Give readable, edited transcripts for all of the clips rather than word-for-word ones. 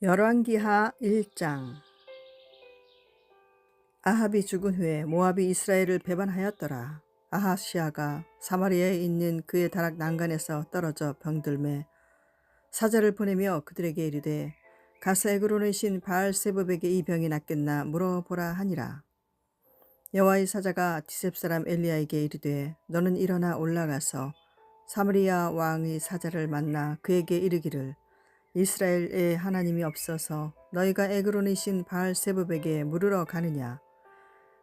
열왕기하 1장. 아합이 죽은 후에 모압이 이스라엘을 배반하였더라. 아하시아가 사마리아에 있는 그의 다락 난간에서 떨어져 병들매 사자를 보내며 그들에게 이르되 가서 에그론의 신 바알세붑에게 이 병이 낫겠나 물어보라 하니라. 여호와의 사자가 디셉 사람 엘리야에게 이르되 너는 일어나 올라가서 사마리아 왕의 사자를 만나 그에게 이르기를 이스라엘에 하나님이 없어서 너희가 에그론의 신 바알세붑에게 물으러 가느냐.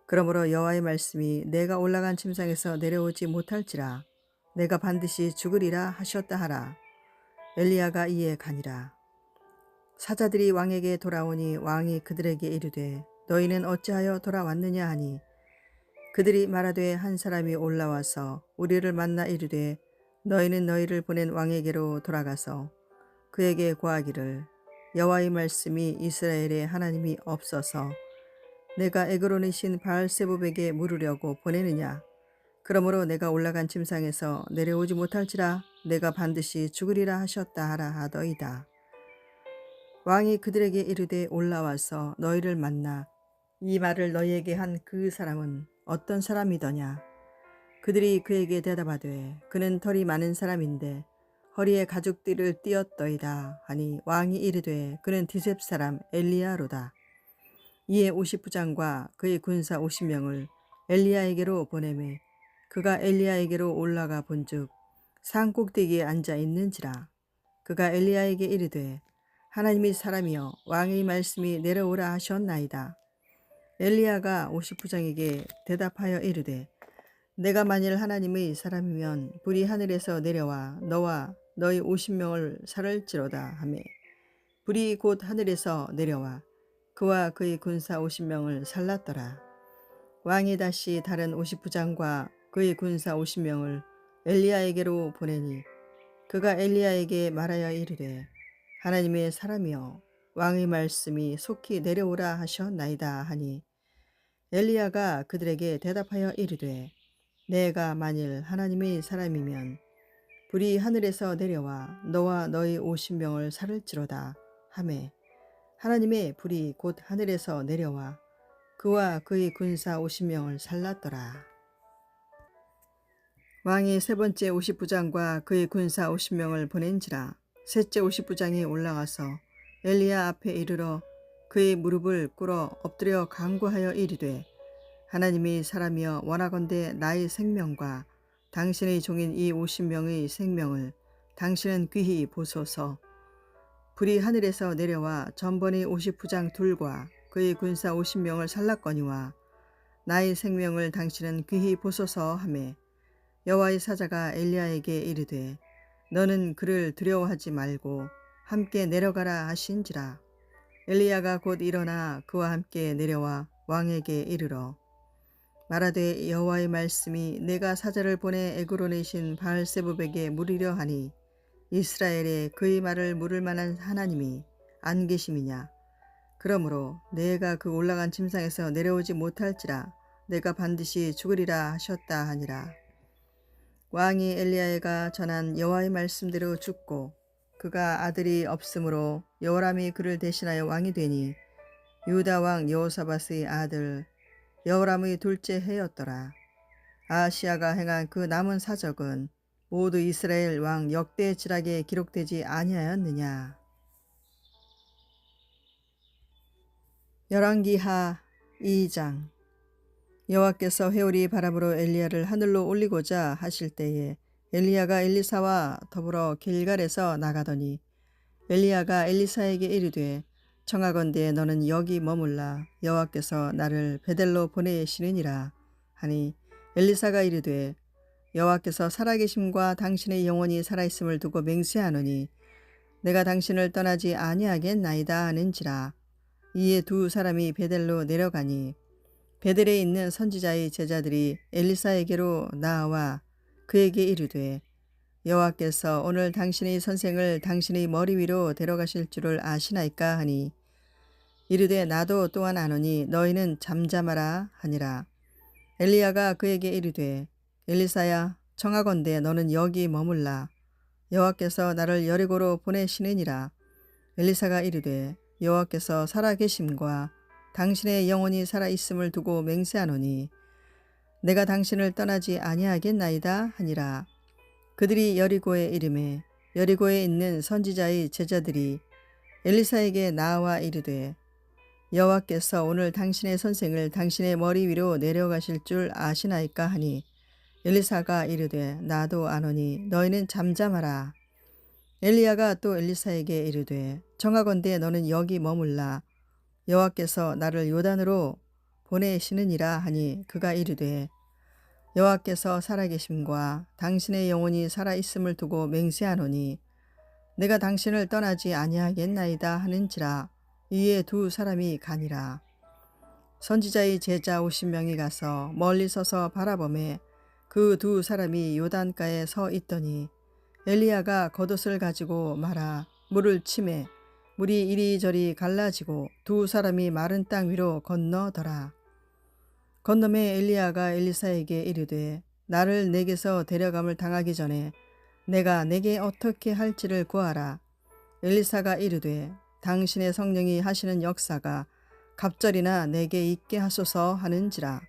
그러므로 여호와의 말씀이 내가 올라간 침상에서 내려오지 못할지라 내가 반드시 죽으리라 하셨다 하라. 엘리야가 이에 가니라. 사자들이 왕에게 돌아오니 왕이 그들에게 이르되 너희는 어찌하여 돌아왔느냐 하니 그들이 말하되 한 사람이 올라와서 우리를 만나 이르되 너희는 너희를 보낸 왕에게로 돌아가서 그에게 고하기를 여호와의 말씀이 이스라엘에 하나님이 없어서 내가 에그론의 신 바알세붑에게 물으려고 보내느냐. 그러므로 내가 올라간 침상에서 내려오지 못할지라 내가 반드시 죽으리라 하셨다 하라 하더이다. 왕이 그들에게 이르되 올라와서 너희를 만나 이 말을 너희에게 한 그 사람은 어떤 사람이더냐. 그들이 그에게 대답하되 그는 털이 많은 사람인데 허리에 가죽띠를 띠었더이다 하니 왕이 이르되 그는 디셉 사람 엘리야로다. 이에 50부장과 그의 군사 50명을 엘리야에게로 보내매 그가 엘리야에게로 올라가 본즉 산 꼭대기에 앉아 있는지라. 그가 엘리야에게 이르되 하나님의 사람이여 왕의 말씀이 내려오라 하셨나이다. 엘리야가 50부장에게 대답하여 이르되 내가 만일 하나님의 사람이면 불이 하늘에서 내려와 너와 너희 50명을 살을지로다 하매 불이 곧 하늘에서 내려와 그와 그의 군사 50명을 살랐더라. 왕이 다시 다른 50부장과 그의 군사 50명을 엘리야에게로 보내니 그가 엘리야에게 말하여 이르되 하나님의 사람이여 왕의 말씀이 속히 내려오라 하셨나이다 하니 엘리야가 그들에게 대답하여 이르되 내가 만일 하나님의 사람이면 불이 하늘에서 내려와 너와 너희 50명을 살을지로다 하매 하나님의 불이 곧 하늘에서 내려와 그와 그의 군사 50명을 살랐더라. 왕이 세 번째 50부장과 그의 군사 50명을 보낸지라. 셋째 50부장이 올라가서 엘리야 앞에 이르러 그의 무릎을 꿇어 엎드려 간구하여 이르되 하나님의 사람이여 원하건대 나의 생명과 당신의 종인 이 50명의 생명을 당신은 귀히 보소서. 불이 하늘에서 내려와 전번의 50부장 둘과 그의 군사 50명을 살랐거니와 나의 생명을 당신은 귀히 보소서 하매 여호와의 사자가 엘리야에게 이르되 너는 그를 두려워하지 말고 함께 내려가라 하신지라. 엘리야가 곧 일어나 그와 함께 내려와 왕에게 이르러 말하되 여호와의 말씀이 내가 사자를 보내 에그론의 신 바알세붑에게 물으려 하니 이스라엘에 그의 말을 물을 만한 하나님이 안 계심이냐. 그러므로 내가 그 올라간 침상에서 내려오지 못할지라 내가 반드시 죽으리라 하셨다 하니라. 왕이 엘리야가 전한 여호와의 말씀대로 죽고 그가 아들이 없으므로 여호람이 그를 대신하여 왕이 되니 유다 왕 여호사밧의 아들 여호람의 둘째 해였더라. 아하시아가 행한 그 남은 사적은 모두 이스라엘 왕 역대 지락에 기록되지 아니하였느냐. 열왕기하 2장. 여호와께서 회오리 바람으로 엘리야를 하늘로 올리고자 하실 때에 엘리야가 엘리사와 더불어 길갈에서 나가더니 엘리야가 엘리사에게 이르되 청하건대 너는 여기 머물라 여호와께서 나를 베델로 보내시느니라 하니 엘리사가 이르되 여호와께서 살아계심과 당신의 영혼이 살아있음을 두고 맹세하노니 내가 당신을 떠나지 아니하겠나이다 하는지라. 이에 두 사람이 베델로 내려가니 베델에 있는 선지자의 제자들이 엘리사에게로 나와 그에게 이르되 여호와께서 오늘 당신의 선생을 당신의 머리 위로 데려가실 줄을 아시나이까 하니 이르되 나도 또한 아노니 너희는 잠잠하라 하니라. 엘리야가 그에게 이르되 엘리사야 청하건대 너는 여기 머물라 여호와께서 나를 여리고로 보내시느니라. 엘리사가 이르되 여호와께서 살아계심과 당신의 영혼이 살아있음을 두고 맹세하노니 내가 당신을 떠나지 아니하겠나이다 하니라. 그들이 여리고에 이르매 여리고에 있는 선지자의 제자들이 엘리사에게 나와 이르되 여호와께서 오늘 당신의 선생을 당신의 머리 위로 내려가실 줄 아시나이까 하니 엘리사가 이르되 나도 아노니 너희는 잠잠하라. 엘리야가 또 엘리사에게 이르되 청하건대 너는 여기 머물라. 여호와께서 나를 요단으로 보내시느니라 하니 그가 이르되 여호와께서 살아계심과 당신의 영혼이 살아있음을 두고 맹세하노니 내가 당신을 떠나지 아니하겠나이다 하는지라. 이에 두 사람이 가니라. 선지자의 제자 50명이 가서 멀리 서서 바라보매 그 두 사람이 요단가에 서 있더니 엘리야가 겉옷을 가지고 말아 물을 치매 물이 이리저리 갈라지고 두 사람이 마른 땅 위로 건너더라. 건너매 엘리야가 엘리사에게 이르되 나를 내게서 데려감을 당하기 전에 내가 내게 어떻게 할지를 구하라. 엘리사가 이르되 당신의 성령이 하시는 역사가 갑절이나 내게 있게 하소서 하는지라.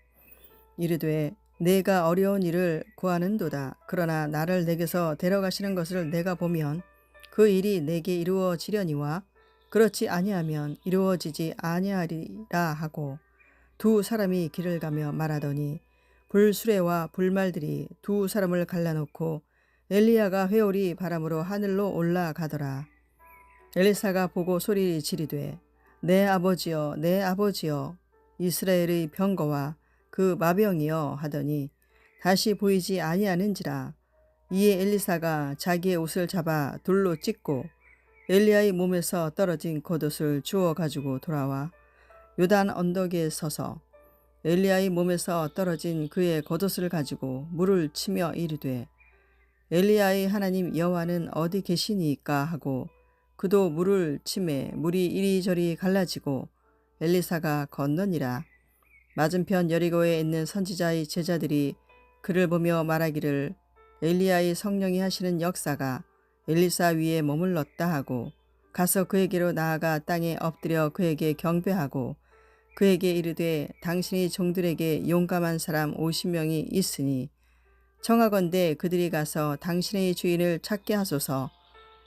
이르되 내가 어려운 일을 구하는도다. 그러나 나를 내게서 데려가시는 것을 내가 보면 그 일이 내게 이루어지려니와 그렇지 아니하면 이루어지지 아니하리라 하고 두 사람이 길을 가며 말하더니 불수레와 불말들이 두 사람을 갈라놓고 엘리야가 회오리 바람으로 하늘로 올라가더라. 엘리사가 보고 소리 지르되 내 아버지여 내 아버지여 이스라엘의 병거와 그 마병이여 하더니 다시 보이지 아니하는지라. 이에 엘리사가 자기의 옷을 잡아 돌로 찢고 엘리야의 몸에서 떨어진 겉옷을 주워 가지고 돌아와 요단 언덕에 서서 엘리야의 몸에서 떨어진 그의 겉옷을 가지고 물을 치며 이르되 엘리야의 하나님 여호와는 어디 계시니까 하고 그도 물을 치매 물이 이리저리 갈라지고 엘리사가 건너니라. 맞은편 여리고에 있는 선지자의 제자들이 그를 보며 말하기를 엘리야의 성령이 하시는 역사가 엘리사 위에 머물렀다 하고 가서 그에게로 나아가 땅에 엎드려 그에게 경배하고 그에게 이르되 당신이 종들에게 용감한 사람 50명이 있으니 청하건대 그들이 가서 당신의 주인을 찾게 하소서.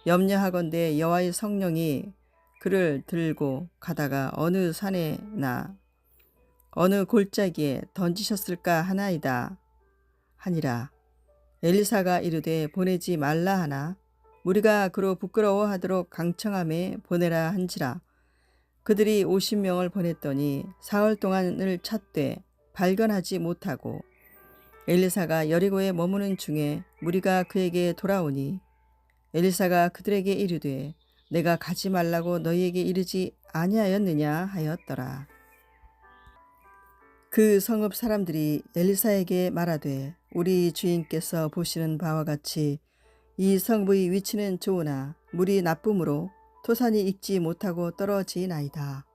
염려하건대 여호와의 성령이 그를 들고 가다가 어느 산에나 어느 골짜기에 던지셨을까 하나이다 하니라. 엘리사가 이르되 보내지 말라 하나 우리가 그로 부끄러워하도록 강청함에 보내라 한지라. 그들이 50명을 보냈더니 사흘 동안을 찾되 발견하지 못하고 엘리사가 여리고에 머무는 중에 무리가 그에게 돌아오니 엘리사가 그들에게 이르되 내가 가지 말라고 너희에게 이르지 아니하였느냐 하였더라. 그 성읍 사람들이 엘리사에게 말하되 우리 주인께서 보시는 바와 같이 이 성읍의 위치는 좋으나 물이 나쁨으로 토산이 익지 못하고 떨어지나이다.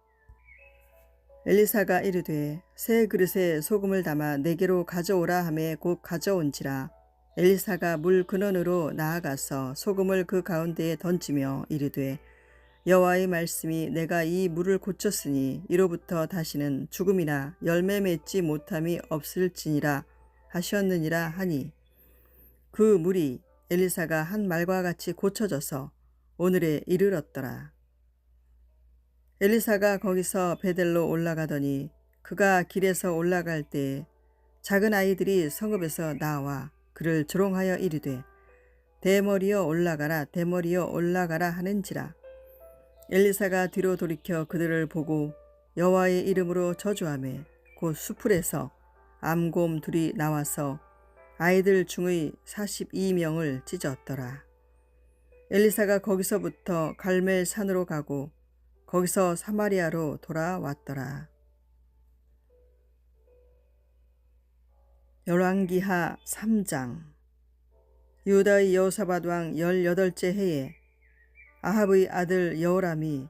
엘리사가 이르되 새 그릇에 소금을 담아 내게로 가져오라 하매 곧 가져온지라. 엘리사가 물 근원으로 나아가서 소금을 그 가운데에 던지며 이르되 여호와의 말씀이 내가 이 물을 고쳤으니 이로부터 다시는 죽음이나 열매 맺지 못함이 없을지니라 하셨느니라 하니 그 물이 엘리사가 한 말과 같이 고쳐져서 오늘에 이르렀더라. 엘리사가 거기서 베델로 올라가더니 그가 길에서 올라갈 때에 작은 아이들이 성읍에서 나와 그를 조롱하여 이르되 대머리여 올라가라 대머리여 올라가라 하는지라. 엘리사가 뒤로 돌이켜 그들을 보고 여호와의 이름으로 저주하매 곧 수풀에서 암곰 둘이 나와서 아이들 중의 42명을 찢었더라. 엘리사가 거기서부터 갈멜 산으로 가고 거기서 사마리아로 돌아왔더라. 열왕기하 3장. 유다의 여호사밧 왕 18째 해에 아합의 아들 여호람이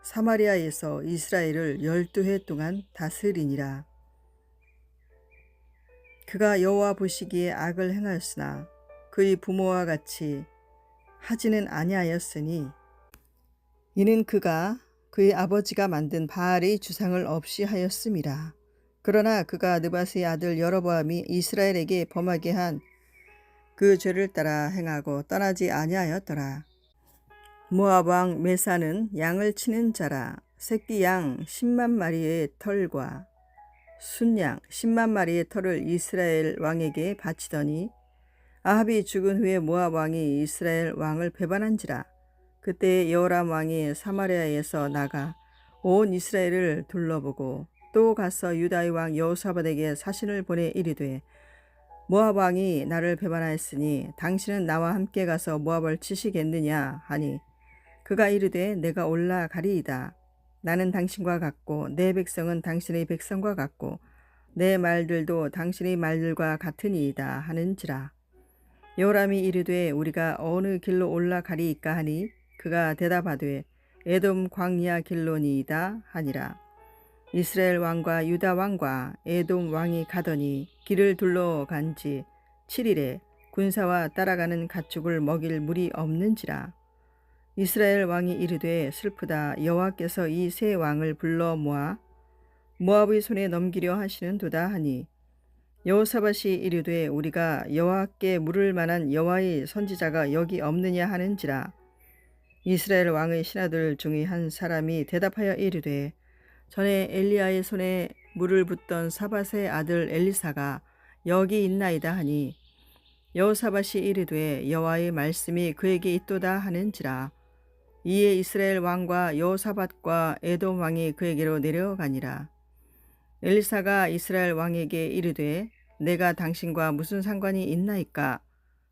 사마리아에서 이스라엘을 12해 동안 다스리니라. 그가 여호와 보시기에 악을 행하였으나 그의 부모와 같이 하지는 아니하였으니 이는 그가 그의 아버지가 만든 바알의 주상을 없이 하였음이라. 그러나 그가 느밧의 아들 여로보암이 이스라엘에게 범하게 한 그 죄를 따라 행하고 떠나지 아니하였더라. 모압 왕 메사는 양을 치는 자라. 새끼 양 10만 마리의 털과 순양 10만 마리의 털을 이스라엘 왕에게 바치더니 아합이 죽은 후에 모압 왕이 이스라엘 왕을 배반한지라. 그때 여호람 왕이 사마리아에서 나가 온 이스라엘을 둘러보고 또 가서 유다의 왕 여호사밧에게 사신을 보내 이르되 모압 왕이 나를 배반하였으니 당신은 나와 함께 가서 모압을 치시겠느냐 하니 그가 이르되 내가 올라가리이다. 나는 당신과 같고 내 백성은 당신의 백성과 같고 내 말들도 당신의 말들과 같으니이다 하는지라. 여호람이 이르되 우리가 어느 길로 올라가리이까 하니 그가 대답하되 에돔 광야 길로니이다 하니라. 이스라엘 왕과 유다 왕과 에돔 왕이 가더니 길을 둘러간지 7일에 군사와 따라가는 가축을 먹일 물이 없는지라. 이스라엘 왕이 이르되 슬프다. 여호와께서 이 세 왕을 불러 모아 모압의 손에 넘기려 하시는도다 하니 여호사밧이 이르되 우리가 여호와께 물을 만한 여호와의 선지자가 여기 없느냐 하는지라. 이스라엘 왕의 신하들 중의 한 사람이 대답하여 이르되 전에 엘리야의 손에 물을 붓던 사밧의 아들 엘리사가 여기 있나이다 하니 여호사밧이 이르되 여호와의 말씀이 그에게 있도다 하는지라. 이에 이스라엘 왕과 여호사밧과 에돔 왕이 그에게로 내려가니라. 엘리사가 이스라엘 왕에게 이르되 내가 당신과 무슨 상관이 있나이까?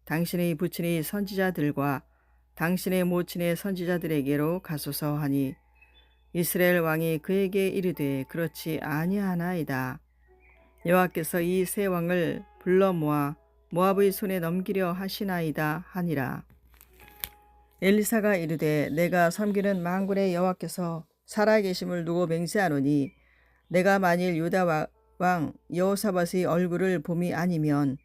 당신의 부친의 선지자들과 당신의 모친의 선지자들에게로 가소서 하니 이스라엘 왕이 그에게 이르되 그렇지 아니하나이다. 여호와께서 이 세 왕을 불러 모아 모압의 손에 넘기려 하시나이다 하니라. 엘리사가 이르되 내가 섬기는 만군의 여호와께서 살아계심을 두고 맹세하노니 내가 만일 유다 왕 여호사밧의 얼굴을 봄이 아니면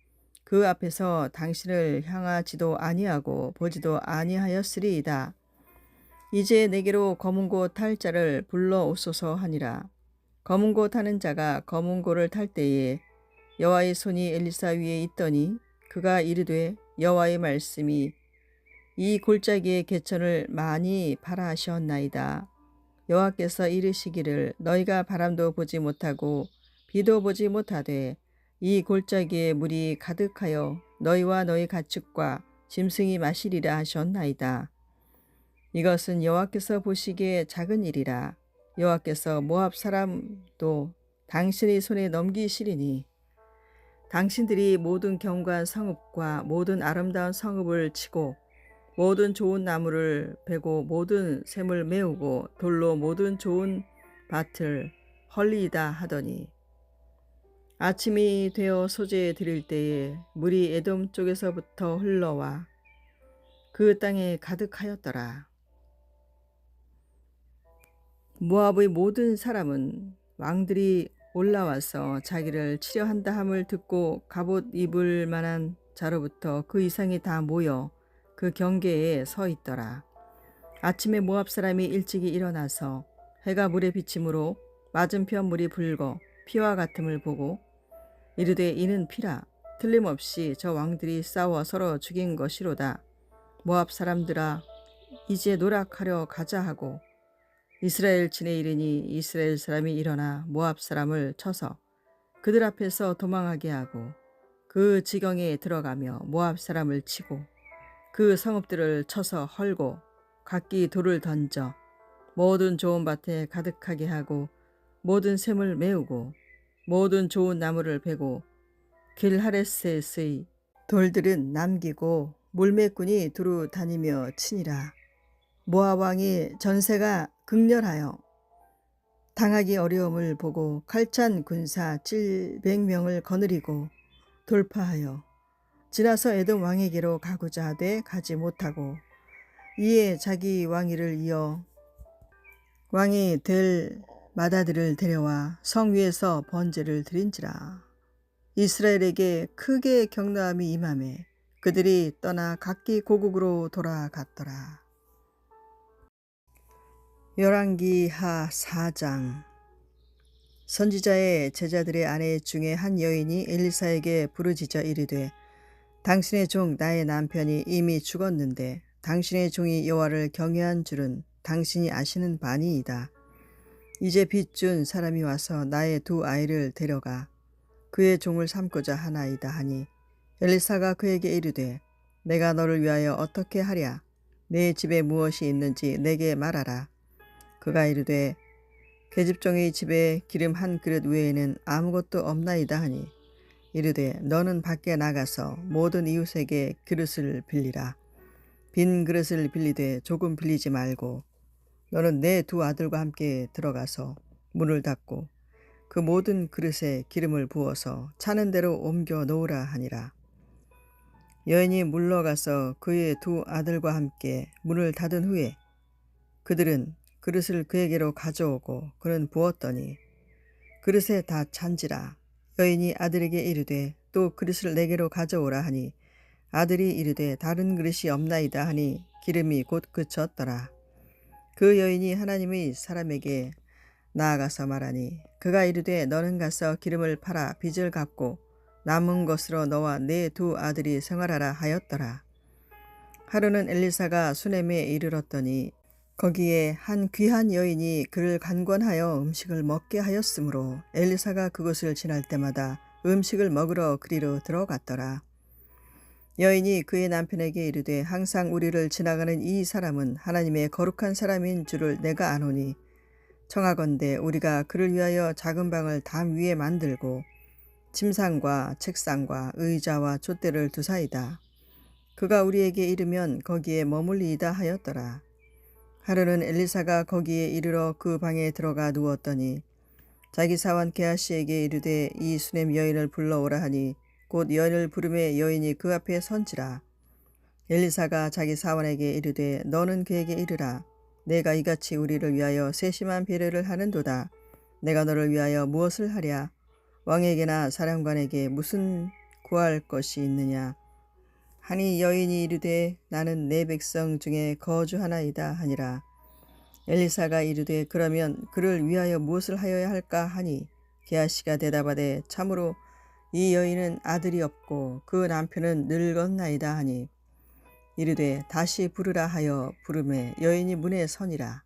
그 앞에서 당신을 향하지도 아니하고 보지도 아니하였으리이다. 이제 내게로 검은고 탈 자를 불러오소서 하니라. 검은고 타는 자가 검은고를 탈 때에 여호와의 손이 엘리사 위에 있더니 그가 이르되 여호와의 말씀이 이 골짜기의 개천을 많이 발하하셨나이다. 여호와께서 이르시기를 너희가 바람도 보지 못하고 비도 보지 못하되 이 골짜기에 물이 가득하여 너희와 너희 가축과 짐승이 마시리라 하셨나이다. 이것은 여호와께서 보시기에 작은 일이라. 여호와께서 모압 사람도 당신의 손에 넘기시리니 당신들이 모든 견고한 성읍과 모든 아름다운 성읍을 치고 모든 좋은 나무를 베고 모든 샘을 메우고 돌로 모든 좋은 밭을 헐리이다 하더니 아침이 되어 소재 드릴 때에 물이 에돔 쪽에서부터 흘러와 그 땅에 가득하였더라. 모압의 모든 사람은 왕들이 올라와서 자기를 치려 한다 함을 듣고 갑옷 입을 만한 자로부터 그 이상이 다 모여 그 경계에 서 있더라. 아침에 모압 사람이 일찍이 일어나서 해가 물에 비침으로 맞은편 물이 붉어 피와 같음을 보고 이르되 이는 피라. 틀림없이 저 왕들이 싸워 서로 죽인 것이로다. 모압 사람들아 이제 노력하려 가자 하고 이스라엘 진에 이르니 이스라엘 사람이 일어나 모압 사람을 쳐서 그들 앞에서 도망하게 하고 그 지경에 들어가며 모압 사람을 치고 그 성읍들을 쳐서 헐고 각기 돌을 던져 모든 좋은 밭에 가득하게 하고 모든 샘을 메우고 모든 좋은 나무를 베고 길하레셋의 돌들은 남기고 물매꾼이 두루 다니며 치니라. 모압 왕이 전세가 극렬하여 당하기 어려움을 보고 칼찬 군사 700명을 거느리고 돌파하여 지나서 에돔 왕에게로 가고자 하되 가지 못하고 이에 자기 왕위를 이어 왕이 될 마다들을 데려와 성 위에서 번제를 드린지라. 이스라엘에게 크게 경노함이 임하매 그들이 떠나 각기 고국으로 돌아갔더라. 열왕기하 4장. 선지자의 제자들의 아내 중에 한 여인이 엘리사에게 부르짖어 이르되 당신의 종 나의 남편이 이미 죽었는데 당신의 종이 여호와를 경외한 줄은 당신이 아시는 바니이다. 이제 빚 준 사람이 와서 나의 두 아이를 데려가 그의 종을 삼고자 하나이다 하니 엘리사가 그에게 이르되 내가 너를 위하여 어떻게 하랴? 내 집에 무엇이 있는지 내게 말하라. 그가 이르되 계집종의 집에 기름 한 그릇 외에는 아무것도 없나이다 하니 이르되 너는 밖에 나가서 모든 이웃에게 그릇을 빌리라. 빈 그릇을 빌리되 조금 빌리지 말고 너는 내 두 아들과 함께 들어가서 문을 닫고 그 모든 그릇에 기름을 부어서 차는 대로 옮겨 놓으라 하니라. 여인이 물러가서 그의 두 아들과 함께 문을 닫은 후에 그들은 그릇을 그에게로 가져오고 그는 부었더니 그릇에 다 찬지라. 여인이 아들에게 이르되 또 그릇을 내게로 가져오라 하니 아들이 이르되 다른 그릇이 없나이다 하니 기름이 곧 그쳤더라. 그 여인이 하나님의 사람에게 나아가서 말하니 그가 이르되 너는 가서 기름을 팔아 빚을 갚고 남은 것으로 너와 네 두 아들이 생활하라 하였더라. 하루는 엘리사가 수넴에 이르렀더니 거기에 한 귀한 여인이 그를 간권하여 음식을 먹게 하였으므로 엘리사가 그곳을 지날 때마다 음식을 먹으러 그리로 들어갔더라. 여인이 그의 남편에게 이르되 항상 우리를 지나가는 이 사람은 하나님의 거룩한 사람인 줄을 내가 아노니 청하건대 우리가 그를 위하여 작은 방을 담 위에 만들고 침상과 책상과 의자와 촛대를 두사이다. 그가 우리에게 이르면 거기에 머물리이다 하였더라. 하루는 엘리사가 거기에 이르러 그 방에 들어가 누웠더니 자기 사원 게하시에게 이르되 이 수넴 여인을 불러오라 하니 곧 여인을 부르매 여인이 그 앞에 선지라. 엘리사가 자기 사원에게 이르되 너는 그에게 이르라. 내가 이같이 우리를 위하여 세심한 배려를 하는도다. 내가 너를 위하여 무엇을 하랴? 왕에게나 사령관에게 무슨 구할 것이 있느냐? 하니 여인이 이르되 나는 내 백성 중에 거주하나이다 하니라. 엘리사가 이르되 그러면 그를 위하여 무엇을 하여야 할까 하니 게하시가 대답하되 참으로 이 여인은 아들이 없고 그 남편은 늙었나이다 하니 이르되 다시 부르라 하여 부르매 여인이 문에 서니라.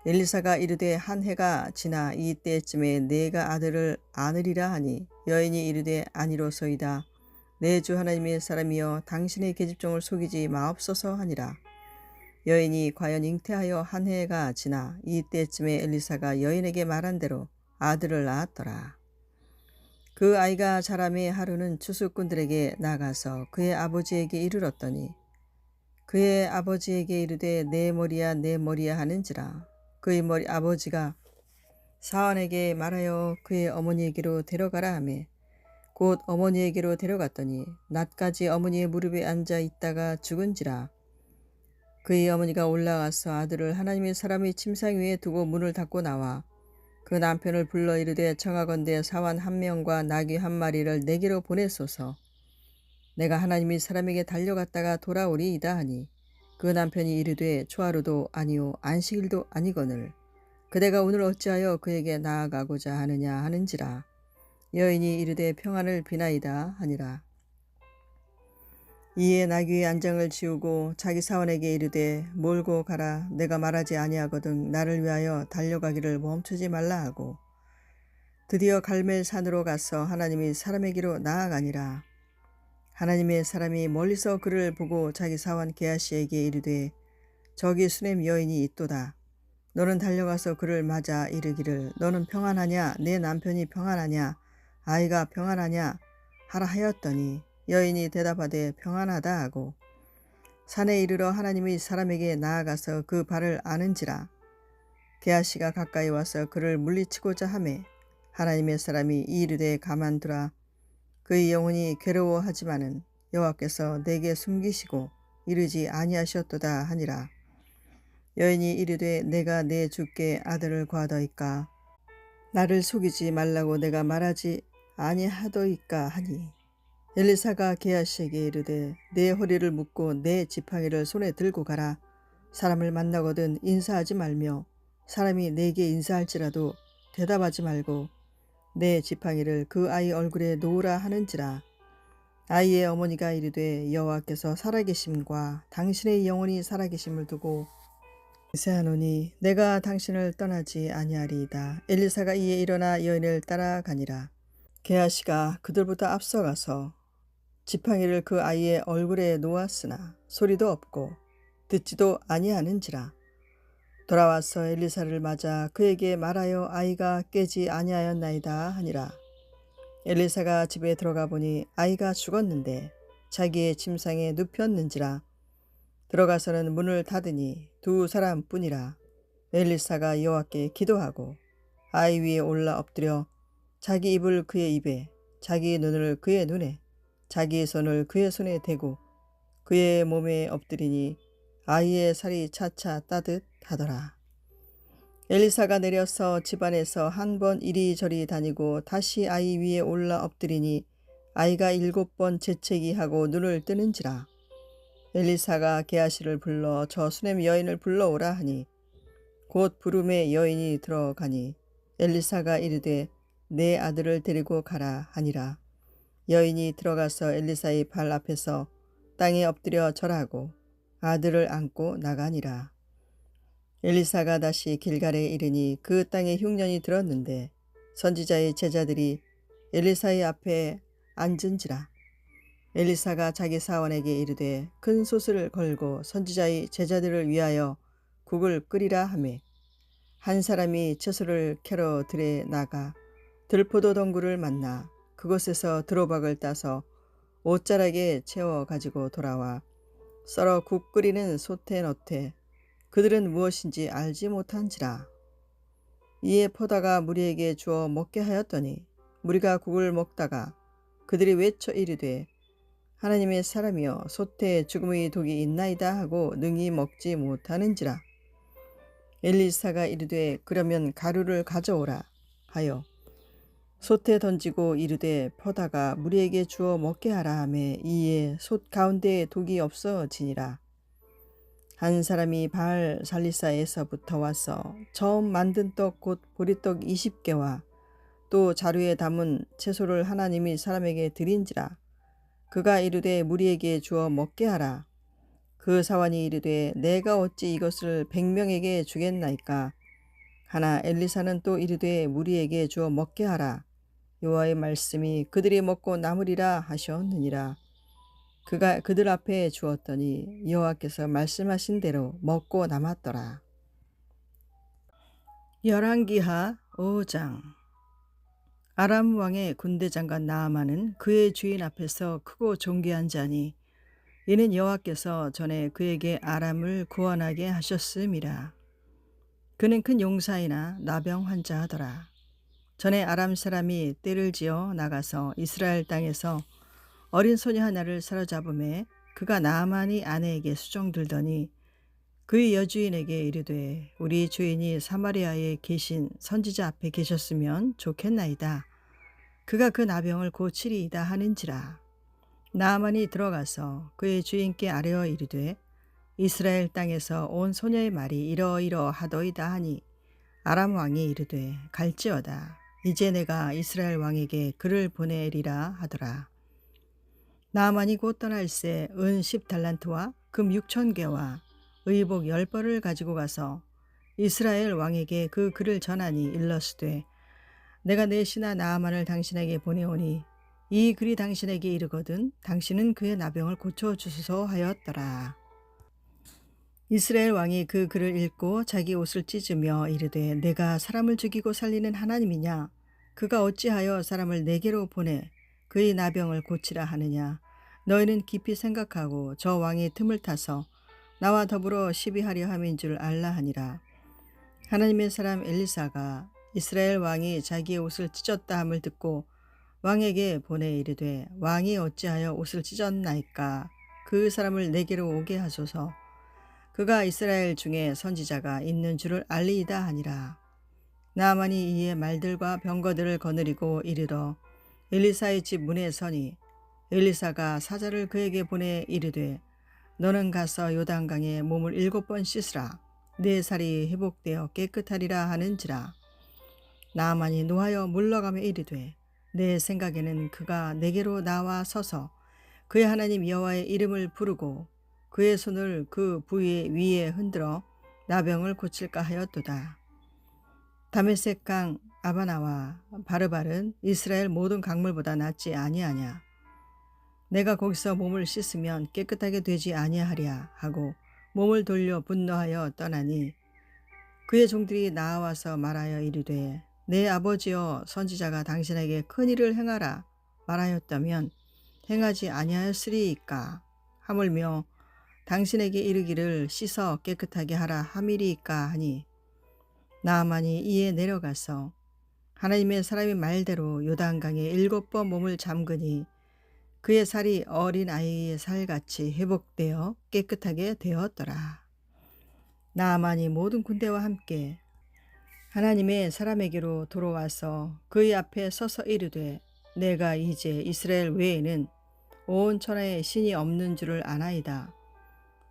엘리사가 이르되 한 해가 지나 이때쯤에 내가 아들을 안으리라 하니 여인이 이르되 아니로소이다. 내 주 하나님의 사람이여 당신의 계집종을 속이지 마옵소서 하니라. 여인이 과연 잉태하여 한 해가 지나 이때쯤에 엘리사가 여인에게 말한 대로 아들을 낳았더라. 그 아이가 자라매 하루는 추수꾼들에게 나가서 그의 아버지에게 이르렀더니 그의 아버지에게 이르되 내 머리야 하는지라. 그의 아버지가 사환에게 말하여 그의 어머니에게로 데려가라 하매 곧 어머니에게로 데려갔더니 낮까지 어머니의 무릎에 앉아 있다가 죽은지라. 그의 어머니가 올라가서 아들을 하나님의 사람의 침상 위에 두고 문을 닫고 나와 그 남편을 불러 이르되 청하건대 사환 한 명과 나귀 한 마리를 내게로 보내소서. 내가 하나님의 사람에게 달려갔다가 돌아오리이다 하니 그 남편이 이르되 초하루도 아니요 안식일도 아니거늘 그대가 오늘 어찌하여 그에게 나아가고자 하느냐 하는지라. 여인이 이르되 평안을 비나이다 하니라. 이에 나귀의 안장을 지우고 자기 사원에게 이르되 몰고 가라. 내가 말하지 아니하거든 나를 위하여 달려가기를 멈추지 말라 하고 드디어 갈멜산으로 가서 하나님의 사람에게로 나아가니라. 하나님의 사람이 멀리서 그를 보고 자기 사원 게하시에게 이르되 저기 수넴 여인이 있도다. 너는 달려가서 그를 맞아 이르기를 너는 평안하냐? 내 남편이 평안하냐? 아이가 평안하냐? 하라 하였더니 여인이 대답하되 평안하다 하고 산에 이르러 하나님의 사람에게 나아가서 그 발을 아는지라. 게하시가 가까이 와서 그를 물리치고자 하매 하나님의 사람이 이르되 가만두라. 그의 영혼이 괴로워하지만은 여호와께서 내게 숨기시고 이르지 아니하셨도다 하니라. 여인이 이르되 내가 내 주께 아들을 구하더이까 나를 속이지 말라고 내가 말하지 아니하더이까 하니 엘리사가 게하시에게 이르되 내 허리를 묶고 내 지팡이를 손에 들고 가라. 사람을 만나거든 인사하지 말며 사람이 내게 인사할지라도 대답하지 말고 내 지팡이를 그 아이 얼굴에 놓으라 하는지라. 아이의 어머니가 이르되 여호와께서 살아계심과 당신의 영혼이 살아계심을 두고 맹세하노니 내가 당신을 떠나지 아니하리이다. 엘리사가 이에 일어나 여인을 따라가니라. 게하시가 그들보다 앞서가서 지팡이를 그 아이의 얼굴에 놓았으나 소리도 없고 듣지도 아니하는지라. 돌아와서 엘리사를 맞아 그에게 말하여 아이가 깨지 아니하였나이다 하니라. 엘리사가 집에 들어가 보니 아이가 죽었는데 자기의 침상에 눕혔는지라. 들어가서는 문을 닫으니 두 사람뿐이라. 엘리사가 여호와께 기도하고 아이 위에 올라 엎드려 자기 입을 그의 입에, 자기 눈을 그의 눈에, 자기의 손을 그의 손에 대고 그의 몸에 엎드리니 아이의 살이 차차 따뜻하더라. 엘리사가 내려서 집안에서 한 번 이리저리 다니고 다시 아이 위에 올라 엎드리니 아이가 7번 재채기 하고 눈을 뜨는지라. 엘리사가 게하시를 불러 저 수넴 여인을 불러오라 하니 곧 부름에 여인이 들어가니 엘리사가 이르되 내 아들을 데리고 가라 하니라. 여인이 들어가서 엘리사의 발 앞에서 땅에 엎드려 절하고 아들을 안고 나가니라. 엘리사가 다시 길갈에 이르니 그 땅에 흉년이 들었는데 선지자의 제자들이 엘리사의 앞에 앉은지라. 엘리사가 자기 사원에게 이르되 큰 솥을 걸고 선지자의 제자들을 위하여 국을 끓이라 하매 한 사람이 채소를 캐러 들에 나가 들포도 덩굴을 만나 그곳에서 드로박을 따서 옷자락에 채워 가지고 돌아와 썰어 국 끓이는 솥에 넣되 그들은 무엇인지 알지 못한지라. 이에 포다가 무리에게 주어 먹게 하였더니 무리가 국을 먹다가 그들이 외쳐 이르되 하나님의 사람이여 솥에 죽음의 독이 있나이다 하고 능히 먹지 못하는지라. 엘리사가 이르되 그러면 가루를 가져오라 하여 솥에 던지고 이르되 포다가 무리에게 주어 먹게 하라 하매 이에 솥 가운데에 독이 없어지니라. 한 사람이 바알 살리사에서부터 와서 처음 만든 떡 곧 보리떡 20개와 또 자루에 담은 채소를 하나님이 사람에게 드린지라. 그가 이르되 무리에게 주어 먹게 하라. 그 사환이 이르되 내가 어찌 이것을 100명에게 주겠나이까. 하나 엘리사는 또 이르되 무리에게 주어 먹게 하라. 여호와의 말씀이 그들이 먹고 남으리라 하셨느니라. 그가 그들 앞에 주었더니 여호와께서 말씀하신 대로 먹고 남았더라. 열왕기하 5장. 아람 왕의 군대장관 나아만은 그의 주인 앞에서 크고 존귀한 자니 이는 여호와께서 전에 그에게 아람을 구원하게 하셨음이라. 그는 큰 용사이나 나병 환자하더라. 전에 아람 사람이 떼를 지어 나가서 이스라엘 땅에서 어린 소녀 하나를 사로잡음에 그가 나아만이 아내에게 수종들더니 그의 여주인에게 이르되 우리 주인이 사마리아에 계신 선지자 앞에 계셨으면 좋겠나이다. 그가 그 나병을 고치리이다 하는지라. 나아만이 들어가서 그의 주인께 아뢰어 이르되 이스라엘 땅에서 온 소녀의 말이 이러이러하더이다 하니 아람 왕이 이르되 갈지어다. 이제 내가 이스라엘 왕에게 그를 보내리라 하더라. 나아만이 곧 떠날새 은 10달란트와 금 6,000개와 의복 10벌을 가지고 가서 이스라엘 왕에게 그 글을 전하니 일러스되 내가 내 신하 나아만을 당신에게 보내오니 이 글이 당신에게 이르거든 당신은 그의 나병을 고쳐주소서 하였더라. 이스라엘 왕이 그 글을 읽고 자기 옷을 찢으며 이르되 내가 사람을 죽이고 살리는 하나님이냐. 그가 어찌하여 사람을 내게로 보내 그의 나병을 고치라 하느냐. 너희는 깊이 생각하고 저 왕의 틈을 타서 나와 더불어 시비하려 함인 줄 알라 하니라. 하나님의 사람 엘리사가 이스라엘 왕이 자기의 옷을 찢었다 함을 듣고 왕에게 보내 이르되 왕이 어찌하여 옷을 찢었나이까. 그 사람을 내게로 오게 하소서. 그가 이스라엘 중에 선지자가 있는 줄을 알리이다 하니라. 나아만이 이에 말들과 병거들을 거느리고 이르러 엘리사의 집 문에 서니 엘리사가 사자를 그에게 보내 이르되 너는 가서 요단강에 몸을 7번 씻으라. 내 살이 회복되어 깨끗하리라 하는지라. 나아만이 노하여 물러가며 이르되 내 생각에는 그가 내게로 나와 서서 그의 하나님 여호와의 이름을 부르고 그의 손을 그 부위 위에 흔들어 나병을 고칠까 하였도다. 다메섹 강 아바나와 바르발은 이스라엘 모든 강물보다 낫지 아니하냐. 내가 거기서 몸을 씻으면 깨끗하게 되지 아니하랴 하고 몸을 돌려 분노하여 떠나니 그의 종들이 나와서 말하여 이르되 내 아버지여 선지자가 당신에게 큰 일을 행하라 말하였다면 행하지 아니하였으리이까. 하물며 당신에게 이르기를 씻어 깨끗하게 하라 함이리이까 하니 나아만이 이에 내려가서 하나님의 사람의 말대로 요단강에 7번 몸을 잠그니 그의 살이 어린 아이의 살같이 회복되어 깨끗하게 되었더라. 나아만이 모든 군대와 함께 하나님의 사람에게로 돌아와서 그의 앞에 서서 이르되 내가 이제 이스라엘 외에는 온 천하에 신이 없는 줄을 아나이다.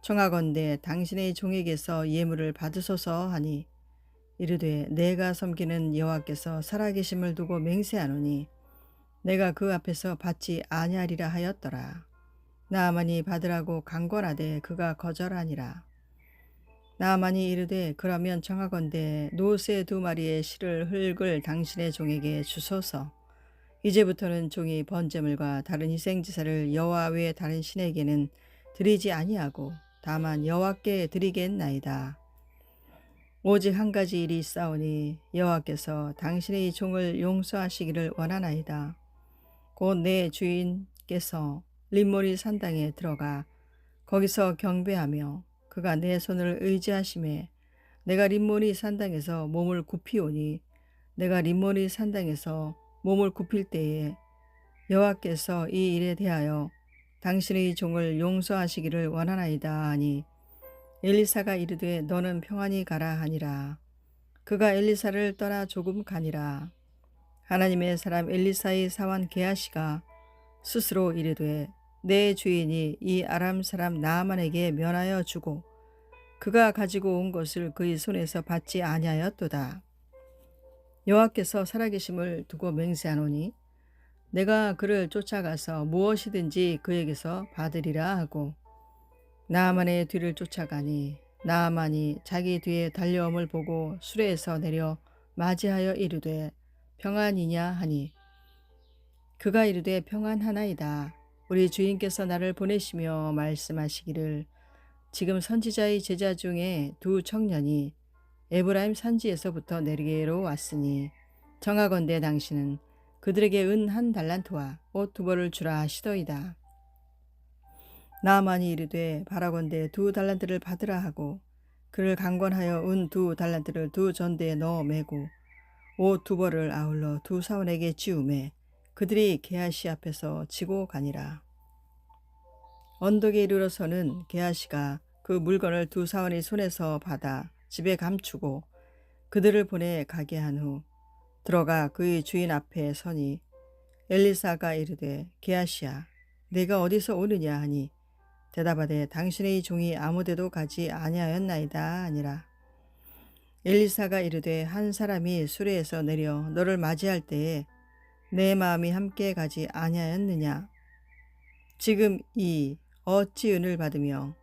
청하건대 당신의 종에게서 예물을 받으소서 하니 이르되 내가 섬기는 여호와께서 살아계심을 두고 맹세하노니 내가 그 앞에서 받지 아니하리라 하였더라. 나아만이 받으라고 강권하되 그가 거절하니라. 나아만이 이르되 그러면 청하건대 노새 2마리의 실을 흙을 당신의 종에게 주소서. 이제부터는 종이 번제물과 다른 희생제사를 여호와 외에 다른 신에게는 드리지 아니하고 다만 여호와께 드리겠나이다. 오직 한 가지 일이 있사오니 여호와께서 당신의 종을 용서하시기를 원하나이다. 곧 내 주인께서 림모리 산당에 들어가 거기서 경배하며 그가 내 손을 의지하심에 내가 림모리 산당에서 몸을 굽히오니 내가 림모리 산당에서 몸을 굽힐 때에 여호와께서 이 일에 대하여 당신의 종을 용서하시기를 원하나이다 하니 엘리사가 이르되 너는 평안히 가라 하니라. 그가 엘리사를 떠나 조금 가니라. 하나님의 사람 엘리사의 사환 게하시가 스스로 이르되 내 주인이 이 아람 사람 나아만에게 면하여 주고 그가 가지고 온 것을 그의 손에서 받지 아니하였도다. 여호와께서 살아계심을 두고 맹세하노니 내가 그를 쫓아가서 무엇이든지 그에게서 받으리라 하고 나아만의 뒤를 쫓아가니 나아만이 자기 뒤에 달려옴을 보고 수레에서 내려 맞이하여 이르되 평안이냐 하니 그가 이르되 평안하나이다. 우리 주인께서 나를 보내시며 말씀하시기를 지금 선지자의 제자 중에 2 청년이 에브라임 산지에서부터 내게로 왔으니 청하건대 당신은 그들에게 은 1달란트와 옷 2벌을 주라 하시더이다. 나아만이 이르되 바라건대 2달란트를 받으라 하고 그를 강권하여 은 2달란트를 2 전대에 넣어 매고 옷 2벌을 아울러 2 사원에게 지우매 그들이 게하시 앞에서 지고 가니라. 언덕에 이르러서는 게하시가 그 물건을 2 사원의 손에서 받아 집에 감추고 그들을 보내 가게 한 후 들어가 그의 주인 앞에 서니 엘리사가 이르되 게하시야 내가 어디서 오느냐 하니 대답하되 당신의 종이 아무데도 가지 아니하였나이다 하니라. 엘리사가 이르되 한 사람이 수레에서 내려 너를 맞이할 때에 내 마음이 함께 가지 아니하였느냐. 지금 이 어찌 은을 받으며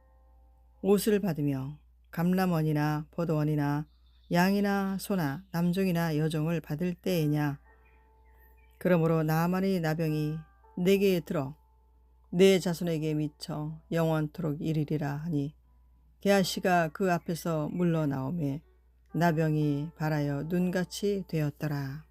옷을 받으며 감람원이나 포도원이나 양이나 소나 남종이나 여종을 받을 때이냐. 그러므로 나아만의 나병이 내게 들어 내 자손에게 미쳐 영원토록 이르리라 하니 게하시가 그 앞에서 물러나오매 나병이 발하여 눈같이 되었더라.